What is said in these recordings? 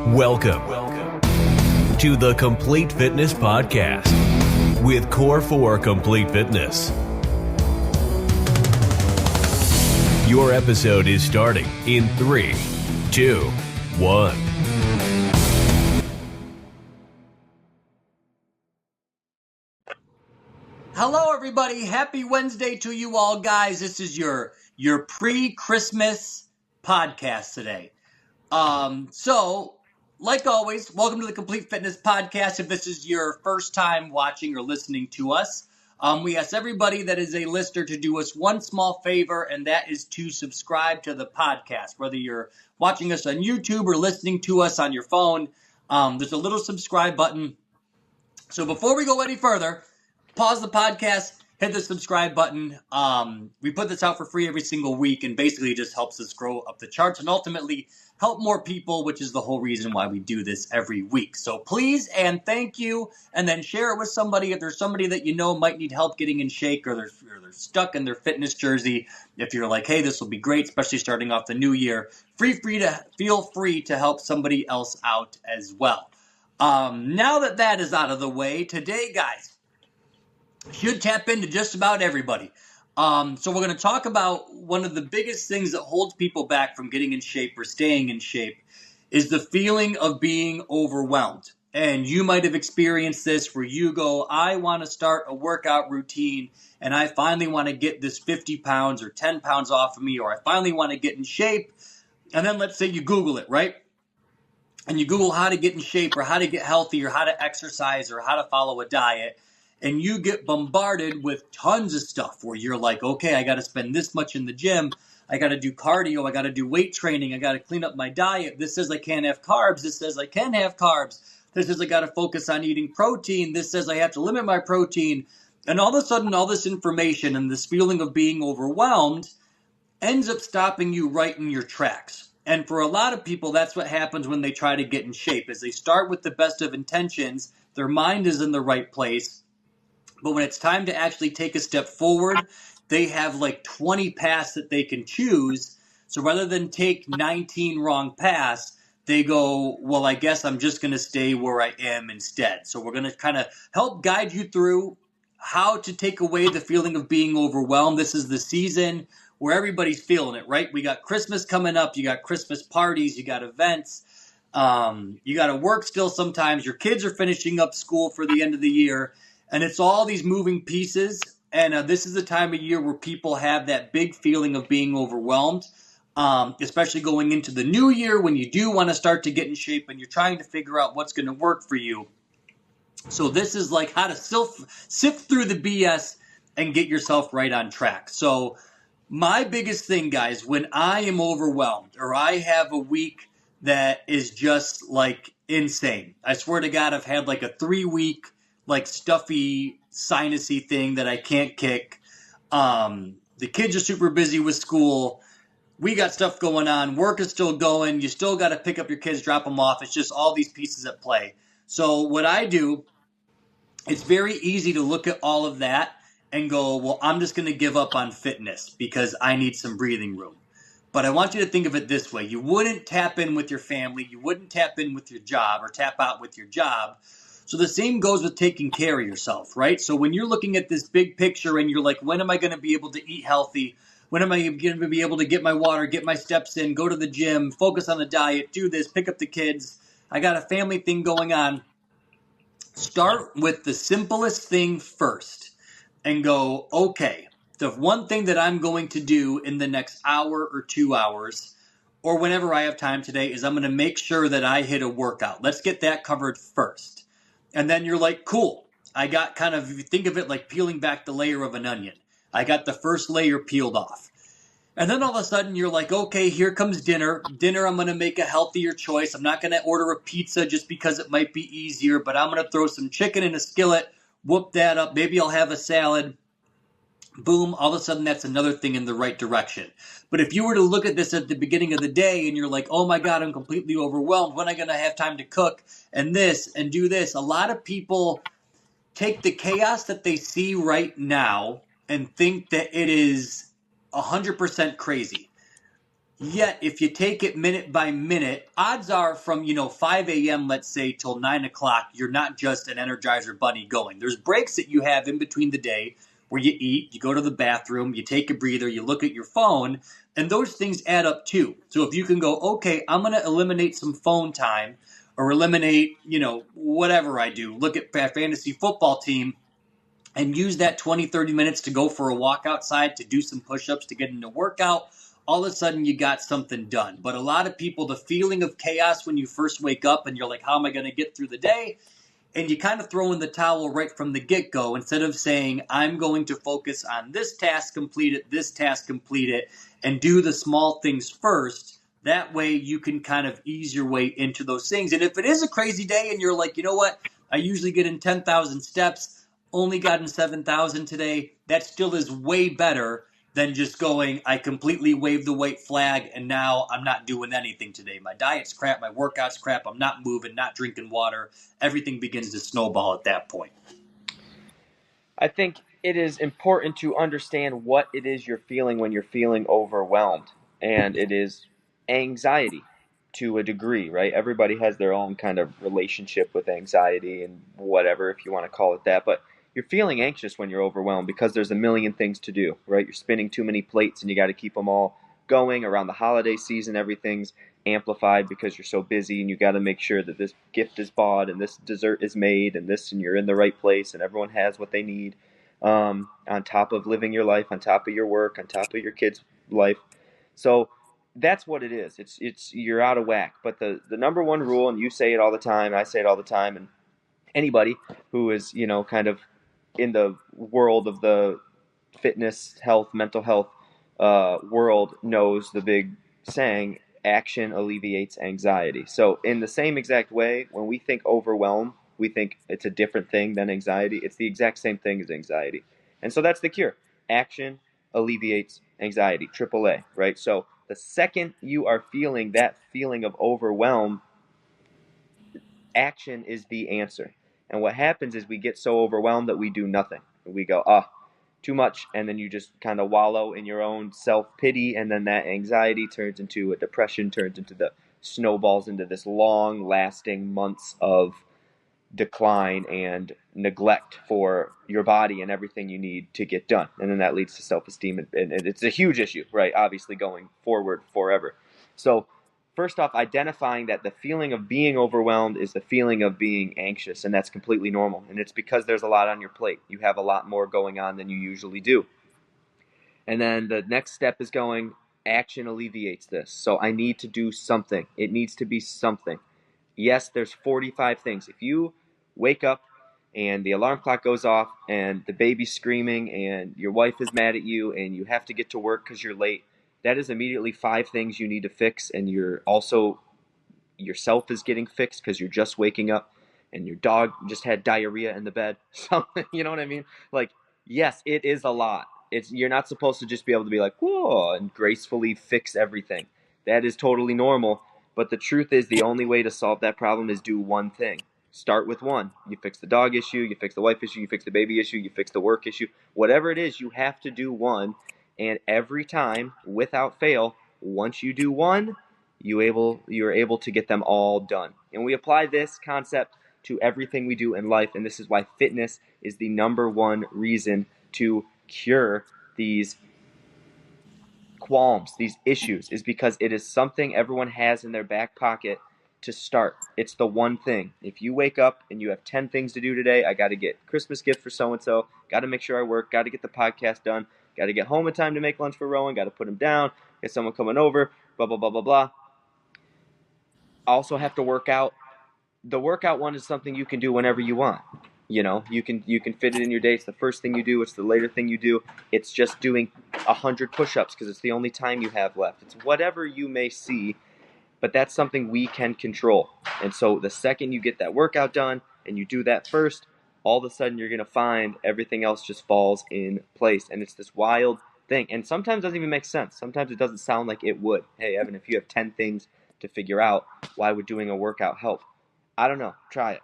Welcome to the Complete Fitness Podcast with Core 4 Complete Fitness. Your episode is starting in 3, 2, 1. Hello, everybody. Happy Wednesday to you all, guys. This is your pre-Christmas podcast today. So, like always, welcome to the Complete Fitness Podcast. If this is your first time watching or listening to us, we ask everybody that is a listener to do us one small favor, and that is to subscribe to the podcast. Whether you're watching us on YouTube or listening to us on your phone, there's a little subscribe button. So before we go any further, pause the podcast, hit the subscribe button. We put this out for free every single week, and basically it just helps us grow up the charts and ultimately help more people, which is the whole reason why we do this every week. So please and thank you, and then share it with somebody. If there's somebody that you know might need help getting in shape, or they're stuck in their fitness jersey, if you're like, hey, this will be great, especially starting off the new year, feel free to help somebody else out as well. Now that is out of the way, today, guys, should tap into just about everybody. So we're going to talk about one of the biggest things that holds people back from getting in shape or staying in shape is the feeling of being overwhelmed. And you might have experienced this where you go, I want to start a workout routine and I finally want to get this 50 pounds or 10 pounds off of me, or I finally want to get in shape. And then let's say you Google it, right? And you Google how to get in shape or how to get healthy or how to exercise or how to follow a diet. And you get bombarded with tons of stuff where you're like, okay, I got to spend this much in the gym. I got to do cardio. I got to do weight training. I got to clean up my diet. This says I can't have carbs. This says I can have carbs. This says I got to focus on eating protein. This says I have to limit my protein. And all of a sudden, all this information and this feeling of being overwhelmed ends up stopping you right in your tracks. And for a lot of people, that's what happens when they try to get in shape, is they start with the best of intentions. Their mind is in the right place. But when it's time to actually take a step forward, they have like 20 paths that they can choose. So rather than take 19 wrong paths, they go, well, I guess I'm just going to stay where I am instead. So we're going to kind of help guide you through how to take away the feeling of being overwhelmed. This is the season where everybody's feeling it, right? We got Christmas coming up. You got Christmas parties. You got events. You got to work still sometimes. Your kids are finishing up school for the end of the year. And it's all these moving pieces, and this is the time of year where people have that big feeling of being overwhelmed, especially going into the new year when you do want to start to get in shape and you're trying to figure out what's going to work for you. So this is like how to sift through the BS and get yourself right on track. So my biggest thing, guys, when I am overwhelmed or I have a week that is just like insane, I swear to God, I've had like a 3-week like stuffy, sinusy thing that I can't kick. The kids are super busy with school. We got stuff going on. Work is still going. You still got to pick up your kids, drop them off. It's just all these pieces at play. So what I do, it's very easy to look at all of that and go, well, I'm just going to give up on fitness because I need some breathing room. But I want you to think of it this way. You wouldn't tap in with your family. You wouldn't tap in with your job or tap out with your job. So the same goes with taking care of yourself, right? So when you're looking at this big picture and you're like, when am I going to be able to eat healthy? When am I going to be able to get my water, get my steps in, go to the gym, focus on the diet, do this, pick up the kids? I got a family thing going on. Start with the simplest thing first and go, okay, the one thing that I'm going to do in the next hour or 2 hours or whenever I have time today is I'm going to make sure that I hit a workout. Let's get that covered first. And then you're like, cool, I got kind of, if you think of it like peeling back the layer of an onion. I got the first layer peeled off. And then all of a sudden you're like, okay, here comes dinner. Dinner, I'm going to make a healthier choice. I'm not going to order a pizza just because it might be easier, but I'm going to throw some chicken in a skillet, whoop that up. Maybe I'll have a salad. Boom, all of a sudden that's another thing in the right direction. But if you were to look at this at the beginning of the day and you're like, oh my God, I'm completely overwhelmed. When am I going to have time to cook and this and do this? A lot of people take the chaos that they see right now and think that it is 100% crazy. Yet, if you take it minute by minute, odds are from, 5 a.m., let's say, till 9 o'clock, you're not just an Energizer bunny going. There's breaks that you have in between the day where you eat, you go to the bathroom, you take a breather, you look at your phone, and those things add up too. So if you can go, okay, I'm going to eliminate some phone time or eliminate, whatever I do, look at fantasy football team, and use that 20, 30 minutes to go for a walk outside, to do some push-ups, to get into workout, all of a sudden you got something done. But a lot of people, the feeling of chaos when you first wake up and you're like, how am I going to get through the day? And you kind of throw in the towel right from the get-go instead of saying, I'm going to focus on this task, complete it, and do the small things first. That way you can kind of ease your way into those things. And if it is a crazy day and you're like, you know what, I usually get in 10,000 steps, only got in 7,000 today, that still is way better than just going, I completely waved the white flag and now I'm not doing anything today. My diet's crap, my workout's crap, I'm not moving, not drinking water. Everything begins to snowball at that point. I think it is important to understand what it is you're feeling when you're feeling overwhelmed. And it is anxiety to a degree, right? Everybody has their own kind of relationship with anxiety and whatever, if you want to call it that. But you're feeling anxious when you're overwhelmed because there's a million things to do, right? You're spinning too many plates and you got to keep them all going. Around the holiday season, everything's amplified because you're so busy and you got to make sure that this gift is bought and this dessert is made and this, and you're in the right place and everyone has what they need, on top of living your life, on top of your work, on top of your kids' life. So that's what it is. It's you're out of whack. But the number one rule, and you say it all the time, I say it all the time, and anybody who is, kind of in the world of the fitness, health, mental health world knows the big saying, action alleviates anxiety. So in the same exact way, when we think overwhelm, we think it's a different thing than anxiety. It's the exact same thing as anxiety. And so that's the cure. Action alleviates anxiety, AAA, right? So the second you are feeling that feeling of overwhelm, action is the answer. And what happens is we get so overwhelmed that we do nothing. We go, too much, and then you just kind of wallow in your own self-pity, and then that anxiety turns into a depression, turns into the snowballs into this long-lasting months of decline and neglect for your body and everything you need to get done. And then that leads to self-esteem, and it's a huge issue, right? Obviously going forward forever. So first off, identifying that the feeling of being overwhelmed is the feeling of being anxious, and that's completely normal. And it's because there's a lot on your plate. You have a lot more going on than you usually do. And then the next step is going, action alleviates this. So I need to do something. It needs to be something. Yes, there's 45 things. If you wake up and the alarm clock goes off and the baby's screaming and your wife is mad at you and you have to get to work because you're late, that is immediately 5 things you need to fix, and you're also, yourself is getting fixed because you're just waking up and your dog just had diarrhea in the bed. So, you know what I mean? Like, yes, it is a lot. You're not supposed to just be able to be like, whoa, and gracefully fix everything. That is totally normal. But the truth is, the only way to solve that problem is do one thing. Start with one. You fix the dog issue, you fix the wife issue, you fix the baby issue, you fix the work issue. Whatever it is, you have to do one. And every time, without fail, once you do one, you're able to get them all done. And we apply this concept to everything we do in life, and this is why fitness is the number one reason to cure these qualms, these issues, is because it is something everyone has in their back pocket to start. It's the one thing. If you wake up and you have 10 things to do today, I got to get Christmas gift for so-and-so, got to make sure I work, got to get the podcast done, got to get home in time to make lunch for Rowan, got to put him down, get someone coming over, blah, blah, blah, blah, blah. Also have to work out. The workout one is something you can do whenever you want. You can fit it in your day. It's the first thing you do. It's the later thing you do. It's just doing 100 push-ups because it's the only time you have left. It's whatever you may see, but that's something we can control. And so the second you get that workout done and you do that first, all of a sudden you're going to find everything else just falls in place. And it's this wild thing. And sometimes it doesn't even make sense. Sometimes it doesn't sound like it would. Hey, Evan, if you have 10 things to figure out, why would doing a workout help? I don't know. Try it.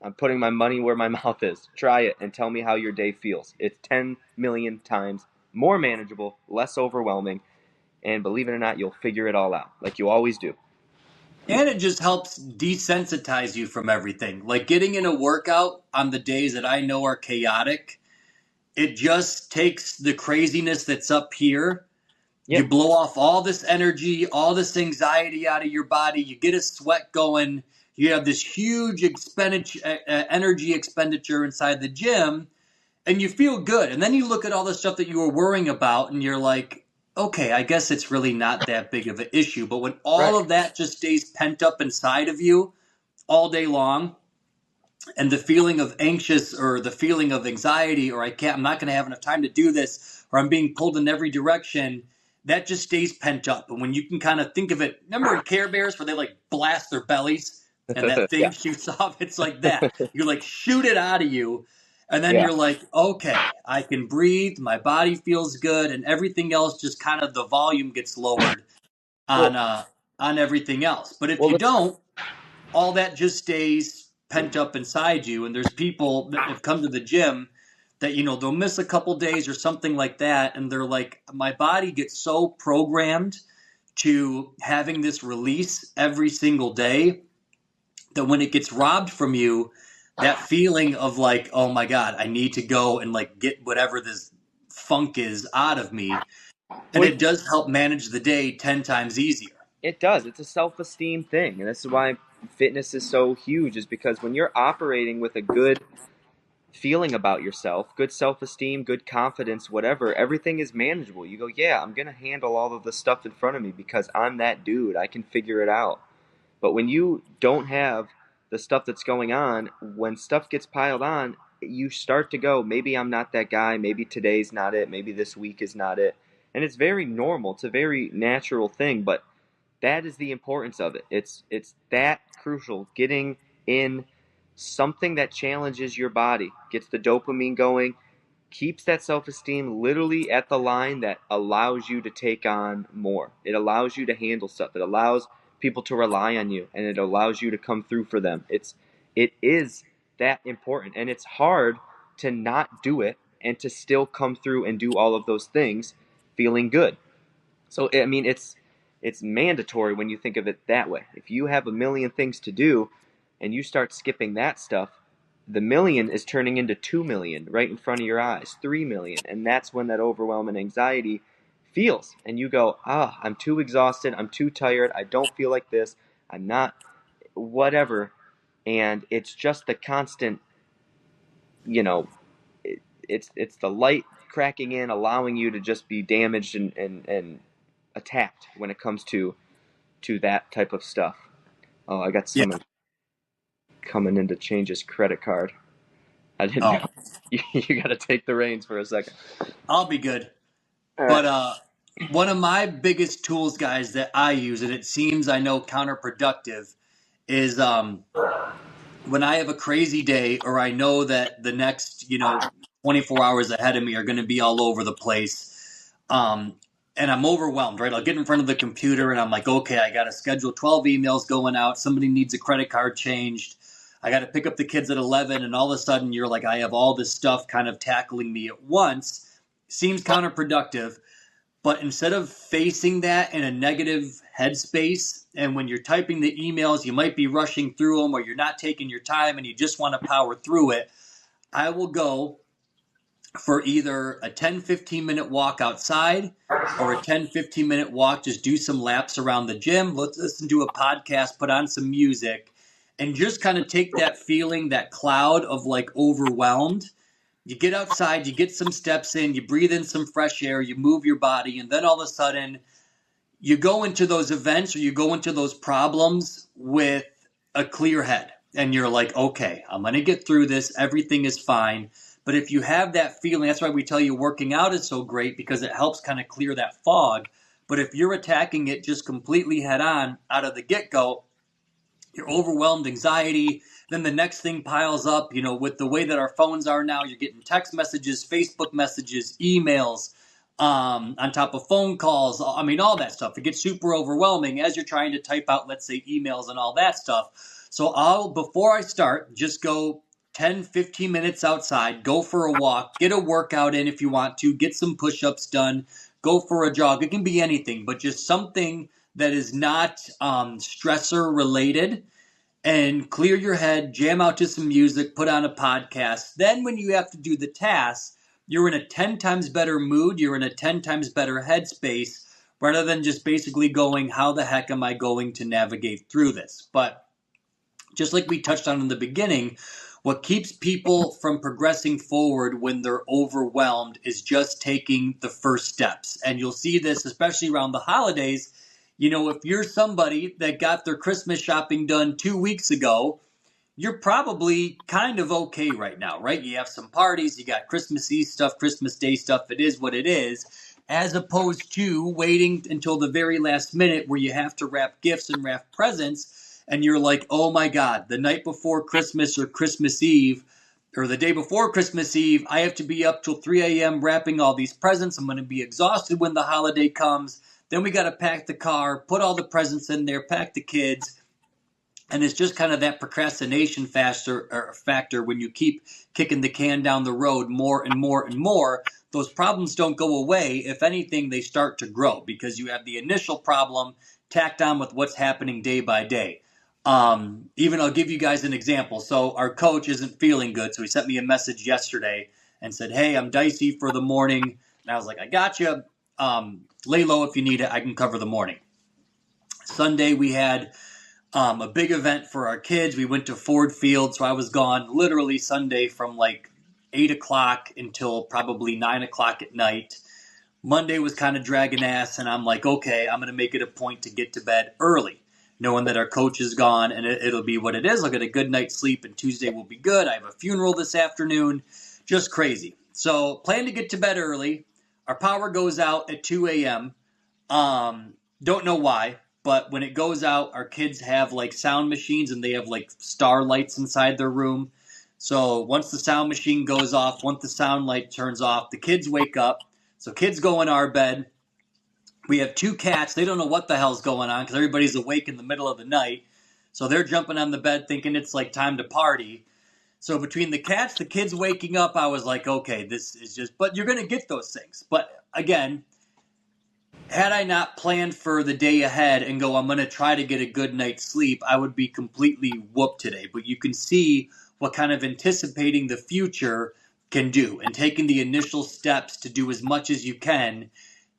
I'm putting my money where my mouth is. Try it and tell me how your day feels. It's 10 million times more manageable, less overwhelming, and believe it or not, you'll figure it all out, like you always do. And it just helps desensitize you from everything. Like getting in a workout on the days that I know are chaotic, it just takes the craziness that's up here. Yeah, You blow off all this energy, all this anxiety out of your body. You get a sweat going. You have this huge energy expenditure inside the gym, and you feel good. And then you look at all the stuff that you were worrying about, and you're like, okay, I guess it's really not that big of an issue. But when right. all of that just stays pent up inside of you all day long, and the feeling of anxious or the feeling of anxiety or I'm not going to have enough time to do this or I'm being pulled in every direction, that just stays pent up. And when you can kind of think of it, remember in Care Bears where they like blast their bellies and that thing Yeah, shoots off? It's like that. You like shoot it out of you. And then yeah. you're like, okay, I can breathe. My body feels good. And everything else just kind of the volume gets lowered Well, on everything else. But if well, you let's. don't, all that just stays pent up inside you. And there's people that have come to the gym that, they'll miss a couple days or something like that. And they're like, my body gets so programmed to having this release every single day that when it gets robbed from you, that feeling of like, oh my God, I need to go and like get whatever this funk is out of me. And Well, it does help manage the day 10 times easier. it does. It's a self-esteem thing, and this is why fitness is so huge. Is because when you're operating with a good feeling about yourself, good self-esteem, good confidence, whatever, everything is manageable. You go, yeah, I'm gonna handle all of the stuff in front of me because I'm that dude. I can figure it out. But when you don't have the stuff that's going on, when stuff gets piled on, you start to go, maybe I'm not that guy, maybe today's not it, maybe this week is not it. And it's very normal, it's a very natural thing, but that is the importance of it. It's that crucial. Getting in something that challenges your body, gets the dopamine going, keeps that self-esteem literally at the line that allows you to take on more. It allows you to handle stuff. It allows people to rely on you, and it allows you to come through for them. It is that important, and it's hard to not do it and to still come through and do all of those things feeling good. So I mean, it's mandatory when you think of it that way. If you have a million things to do and you start skipping that stuff, the million is turning into 2 million right in front of your eyes, 3 million. And that's when that overwhelm and anxiety feels. And you go, I'm too exhausted. I'm too tired. I don't feel like this. I'm not, whatever. And it's just the constant, you know, it's the light cracking in, allowing you to just be damaged and attacked when it comes to that type of stuff. Oh, I got Yeah. someone coming in to change his credit card. I didn't Oh, know. You got to take the reins for a second. I'll be good. All right. But one of my biggest tools, guys, that I use, and it seems I know counterproductive, is when I have a crazy day or I know that the next, 24 hours ahead of me are going to be all over the place. And I'm overwhelmed, right? I'll get in front of the computer and I'm like, okay, I got to schedule 12 emails going out. Somebody needs a credit card changed. I got to pick up the kids at 11. And all of a sudden you're like, I have all this stuff kind of tackling me at once. Seems counterproductive. But instead of facing that in a negative headspace, and when you're typing the emails, you might be rushing through them or you're not taking your time and you just want to power through it, I will go for either a 10-15 minute walk outside or a 10-15 minute walk, just do some laps around the gym. Let's listen to a podcast, put on some music, and just kind of take that feeling, that cloud of like overwhelmed. You get outside, you get some steps in, you breathe in some fresh air, you move your body, and then all of a sudden you go into those events or you go into those problems with a clear head. And you're like, okay, I'm going to get through this. Everything is fine. But if you have that feeling, that's why we tell you working out is so great because it helps kind of clear that fog. But if you're attacking it just completely head on out of the get-go, you're overwhelmed, anxiety, then the next thing piles up, with the way that our phones are now, you're getting text messages, Facebook messages, emails, on top of phone calls. I mean, all that stuff. It gets super overwhelming as you're trying to type out, let's say, emails and all that stuff. So before I start, just go 10-15 minutes outside, go for a walk, get a workout in if you want to, get some push-ups done, go for a jog. It can be anything, but just something that is not stressor related, and clear your head, jam out to some music, put on a podcast. Then when you have to do the task, you're in a 10 times better mood, you're in a 10 times better headspace, rather than just basically going, how the heck am I going to navigate through this? But just like we touched on in the beginning, what keeps people from progressing forward when they're overwhelmed is just taking the first steps. And you'll see this, especially around the holidays. If you're somebody that got their Christmas shopping done 2 weeks ago, you're probably kind of okay right now, right? You have some parties, you got Christmas Eve stuff, Christmas Day stuff. It is what it is, as opposed to waiting until the very last minute where you have to wrap gifts and wrap presents. And you're like, oh my God, the night before Christmas or Christmas Eve or the day before Christmas Eve, I have to be up till 3 a.m. wrapping all these presents. I'm going to be exhausted when the holiday comes. Then we got to pack the car, put all the presents in there, pack the kids. And it's just kind of that procrastination factor when you keep kicking the can down the road more and more and more. Those problems don't go away. If anything, they start to grow because you have the initial problem tacked on with what's happening day by day. Even I'll give you guys an example. So our coach isn't feeling good. So he sent me a message yesterday and said, hey, I'm dicey for the morning. And I was like, I got you. Lay low if you need it. I can cover the morning. Sunday, we had a big event for our kids. We went to Ford Field, so I was gone literally Sunday from like 8 o'clock until probably 9 o'clock at night. Monday was kind of dragging ass, and I'm like, okay, I'm going to make it a point to get to bed early, knowing that our coach is gone, and it'll be what it is. I'll get a good night's sleep, and Tuesday will be good. I have a funeral this afternoon. Just crazy. So plan to get to bed early. Our power goes out at 2 a.m. Don't know why. But when it goes out, our kids have like sound machines and they have like star lights inside their room. So once the sound machine goes off, once the sound light turns off, the kids wake up. So kids go in our bed. We have 2 cats. They don't know what the hell's going on because everybody's awake in the middle of the night. So they're jumping on the bed thinking it's like time to party. So between the cats, the kids waking up, I was like, okay, this is just, but you're going to get those things. But again, had I not planned for the day ahead and go, I'm going to try to get a good night's sleep, I would be completely whooped today. But you can see what kind of anticipating the future can do and taking the initial steps to do as much as you can.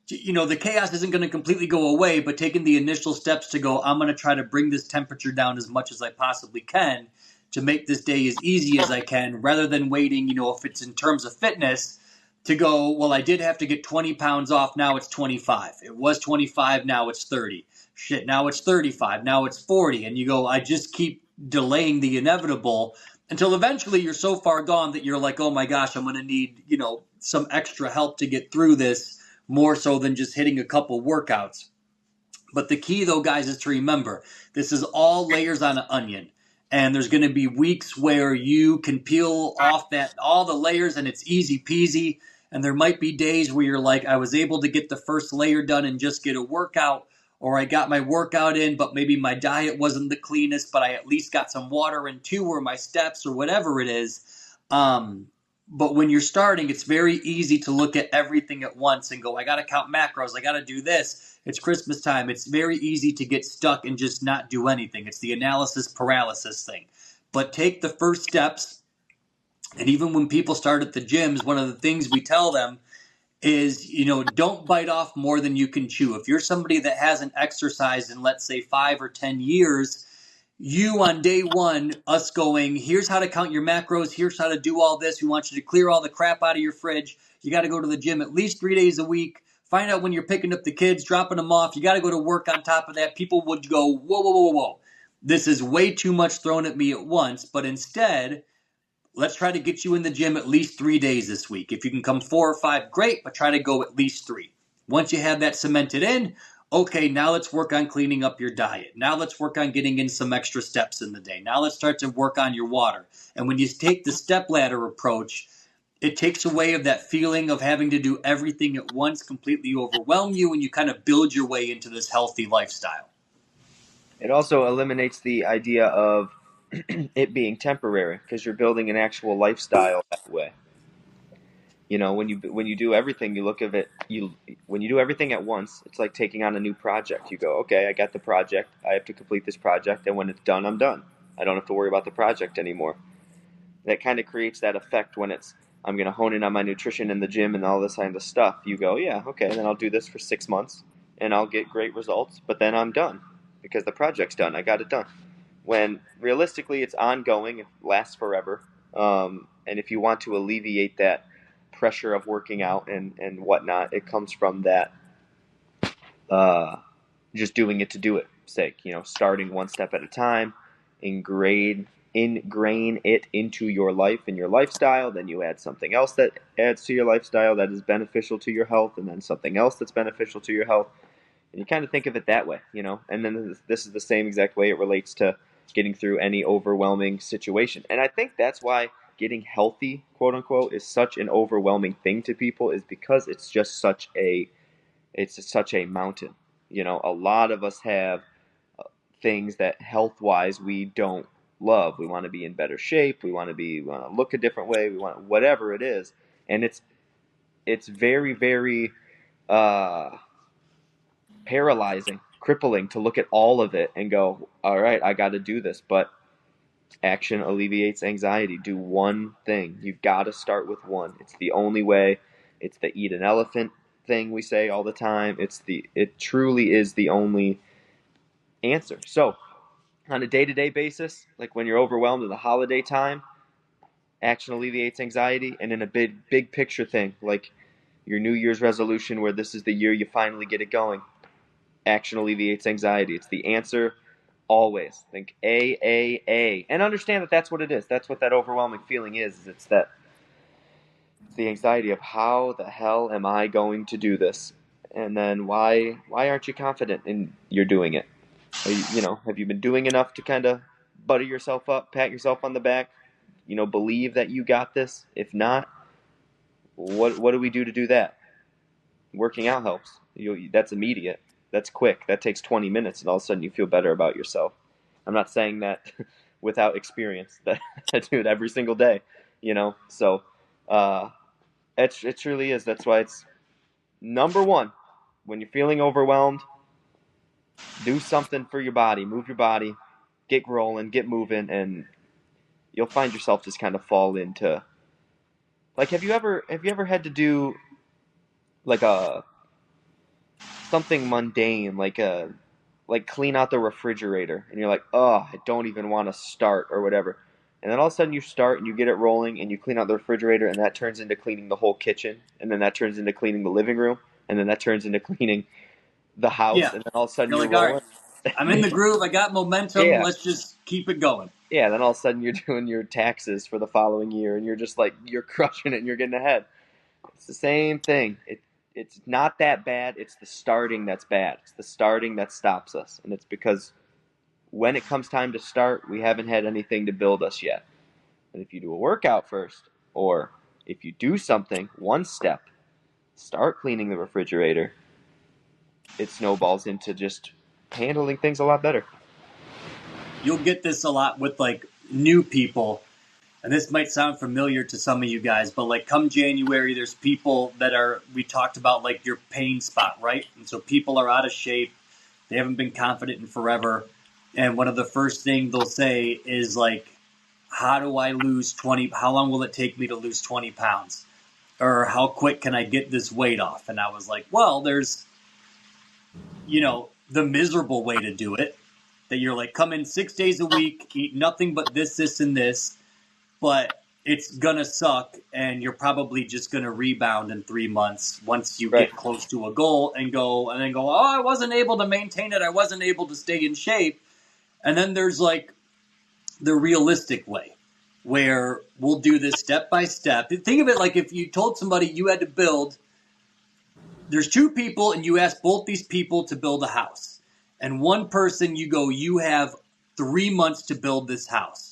The chaos isn't going to completely go away, but taking the initial steps to go, I'm going to try to bring this temperature down as much as I possibly can to make this day as easy as I can, rather than waiting, if it's in terms of fitness, to go, well, I did have to get 20 pounds off. Now it's 25. It was 25. Now it's 30. Shit. Now it's 35. Now it's 40. And you go, I just keep delaying the inevitable until eventually you're so far gone that you're like, oh my gosh, I'm going to need, some extra help to get through this, more so than just hitting a couple workouts. But the key though, guys, is to remember, this is all layers on an onion. And there's going to be weeks where you can peel off all the layers and it's easy peasy. And there might be days where you're like, I was able to get the first layer done and just get a workout, or I got my workout in, but maybe my diet wasn't the cleanest, but I at least got some water in too, or my steps, or whatever it is. But when you're starting, it's very easy to look at everything at once and go, I got to count macros. I got to do this. It's Christmas time. It's very easy to get stuck and just not do anything. It's the analysis paralysis thing. But take the first steps. And even when people start at the gyms, one of the things we tell them is, don't bite off more than you can chew. If you're somebody that hasn't exercised in, let's say, 5 or 10 years, you on day one, us going, here's how to count your macros, here's how to do all this. We want you to clear all the crap out of your fridge. You got to go to the gym at least 3 days a week. Find out when you're picking up the kids, dropping them off. You got to go to work on top of that. People would go, whoa, whoa, whoa, whoa. This is way too much thrown at me at once. But instead, let's try to get you in the gym at least 3 days this week. If you can come 4 or 5, great, but try to go at least 3. Once you have that cemented in, okay, now let's work on cleaning up your diet. Now let's work on getting in some extra steps in the day. Now let's start to work on your water. And when you take the step ladder approach, it takes away of that feeling of having to do everything at once, completely overwhelm you, and you kind of build your way into this healthy lifestyle. It also eliminates the idea of it being temporary because you're building an actual lifestyle that way. When you do everything, you look at it. When you do everything at once, it's like taking on a new project. You go, okay, I got the project. I have to complete this project, and when it's done, I'm done. I don't have to worry about the project anymore. That kind of creates that effect when I'm going to hone in on my nutrition in the gym and all this kind of stuff. You go, yeah, okay, then I'll do this for 6 months, and I'll get great results. But then I'm done because the project's done. I got it done. When realistically, it's ongoing. It lasts forever. And if you want to alleviate that pressure of working out and whatnot, it comes from that just doing it to do it sake. Starting one step at a time, ingrain it into your life and your lifestyle. Then you add something else that adds to your lifestyle that is beneficial to your health, and then something else that's beneficial to your health. And you kind of think of it that way, And then this is the same exact way it relates to getting through any overwhelming situation. And I think that's why getting healthy, quote unquote, is such an overwhelming thing to people, is because it's just such a mountain. A lot of us have things that health-wise we don't love. We want to be in better shape. We want to look a different way. We want whatever it is, and it's very, very paralyzing, crippling to look at all of it and go, all right, I got to do this. But action alleviates anxiety. Do one thing. You've got to start with one. It's the only way. It's the eat an elephant thing we say all the time. It truly is the only answer. So on a day-to-day basis, like when you're overwhelmed in the holiday time, action alleviates anxiety. And in a big picture thing, like your New Year's resolution where this is the year you finally get it going, action alleviates anxiety. It's the answer always. Think A. And understand that that's what it is. That's what that overwhelming feeling is. It's the anxiety of how the hell am I going to do this? And then why aren't you confident in you're doing it? Have you been doing enough to kind of butter yourself up, pat yourself on the back, believe that you got this? If not, what do we do to do that? Working out helps. That's immediate. That's quick. That takes 20 minutes, and all of a sudden you feel better about yourself. I'm not saying that without experience. That I do it every single day, So it truly is. That's why it's number one. When you're feeling overwhelmed, do something for your body. Move your body. Get rolling. Get moving, and you'll find yourself just kind of fall into. Like, have you ever had to do like something mundane, like clean out the refrigerator, and you're like, oh, I don't even want to start or whatever. And then all of a sudden you start and you get it rolling and you clean out the refrigerator, and that turns into cleaning the whole kitchen, and then that turns into cleaning the living room, and then that turns into cleaning the house, Yeah. and then all of a sudden You're you're like, all rolling. right, I'm in the groove. I got momentum. Yeah. Let's just keep it going. Yeah, then all of a sudden you're doing your taxes for the following year, and you're just like, you're crushing it and you're getting ahead. It's the same thing. It's not that bad. It's the starting that's bad. It's the starting that stops us. And it's because when it comes time to start, we haven't had anything to build us yet. And if you do a workout first, or if you do something, one step, start cleaning the refrigerator, it snowballs into just handling things a lot better. You'll get this a lot with like new people. And this might sound familiar to some of you guys, but like come January, there's people that we talked about like your pain spot, right? And so people are out of shape. They haven't been confident in forever. And one of the first things they'll say is like, how do I lose 20? How long will it take me to lose 20 pounds? Or how quick can I get this weight off? And I was like, well, there's, the miserable way to do it. That you're like, come in 6 days a week, eat nothing but this, and this. But it's going to suck, and you're probably just going to rebound in 3 months once you get close to a goal and then go, oh, I wasn't able to maintain it. I wasn't able to stay in shape. And then there's like the realistic way where we'll do this step by step. Think of it like if you told somebody you had to build, there's two people and you ask both these people to build a house. And one person you have 3 months to build this house.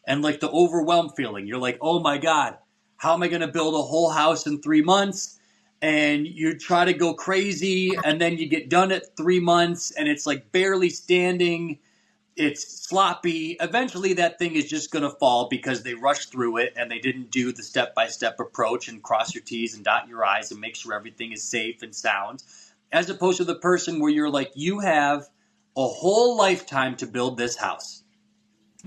And like the overwhelmed feeling, you're like, oh my God, how am I going to build a whole house in 3 months? And you try to go crazy and then you get done at 3 months and it's like barely standing. it's sloppy. Eventually that thing is just going to fall because they rushed through it and they didn't do the step-by-step approach and cross your T's and dot your I's and make sure everything is safe and sound, as opposed to the person where you're like, you have a whole lifetime to build this house.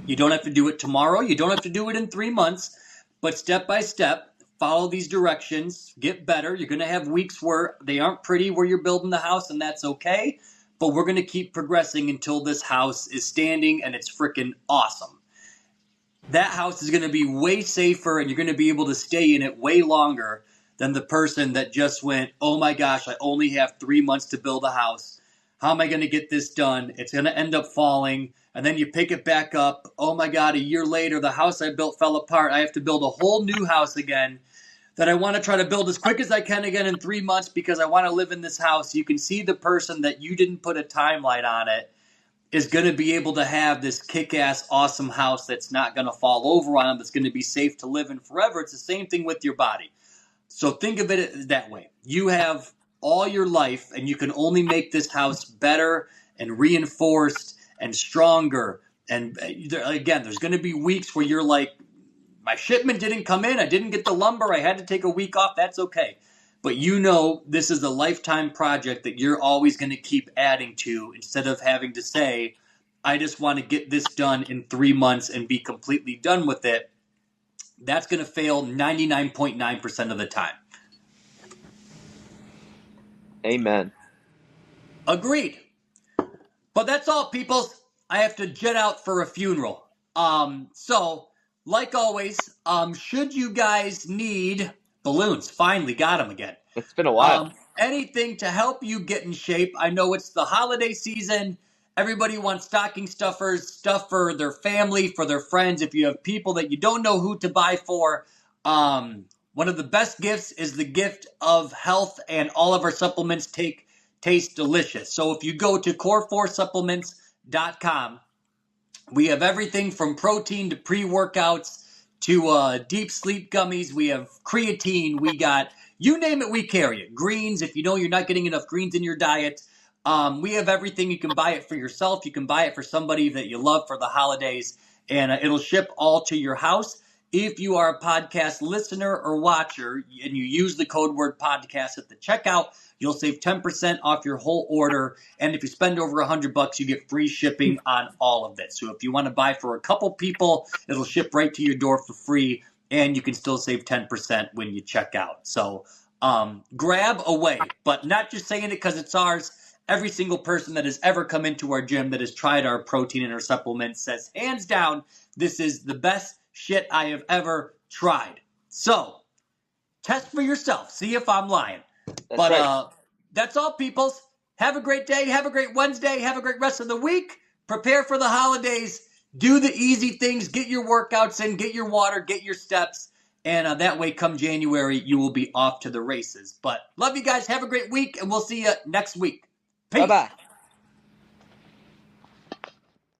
You don't have to do it tomorrow. You don't have to do it in 3 months, but step by step, follow these directions, get better. You're going to have weeks where they aren't pretty where you're building the house, and that's okay. But we're going to keep progressing until this house is standing and it's freaking awesome. That house is going to be way safer and you're going to be able to stay in it way longer than the person that just went, oh my gosh, I only have 3 months to build a house. How am I going to get this done? It's going to end up falling. And then you pick it back up. Oh my God, a year later, the house I built fell apart. I have to build a whole new house again that I want to try to build as quick as I can again in 3 months because I want to live in this house. You can see the person that you didn't put a timeline on it is going to be able to have this kick-ass awesome house that's not going to fall over on them, that's going to be safe to live in forever. It's the same thing with your body. So think of it that way. You have all your life and you can only make this house better and reinforced and stronger. And again, there's going to be weeks where you're like, my shipment didn't come in. I didn't get the lumber. I had to take a week off. That's okay. But you know this is a lifetime project that you're always going to keep adding to instead of having to say, I just want to get this done in 3 months and be completely done with it. That's going to fail 99.9% of the time. Amen. Agreed. But that's all, peoples. I have to jet out for a funeral. So, like always, should you guys need balloons, finally got them again. It's been a while. Anything to help you get in shape. I know it's the holiday season. Everybody wants stocking stuffers, stuff for their family, for their friends. If you have people that you don't know who to buy for, one of the best gifts is the gift of health, and all of our supplements taste delicious. So if you go to core4supplements.com, we have everything from protein to pre-workouts to deep sleep gummies. We have creatine. We got, you name it, we carry it. Greens, if you know you're not getting enough greens in your diet. We have everything. You can buy it for yourself. You can buy it for somebody that you love for the holidays. And it'll ship all to your house. If you are a podcast listener or watcher and you use the code word podcast at the checkout, you'll save 10% off your whole order. And if you spend over $100, you get free shipping on all of it. So if you want to buy for a couple people, it'll ship right to your door for free. And you can still save 10% when you check out. So grab away, but not just saying it because it's ours. Every single person that has ever come into our gym that has tried our protein and our supplements says, hands down, this is the best shit I have ever tried. So, test for yourself. See if I'm lying. That's right. That's all, peoples. Have a great day. Have a great Wednesday. Have a great rest of the week. Prepare for the holidays. Do the easy things. Get your workouts in. Get your water. Get your steps. And that way, come January, you will be off to the races. But love you guys. Have a great week, and we'll see you next week. Peace. Bye-bye.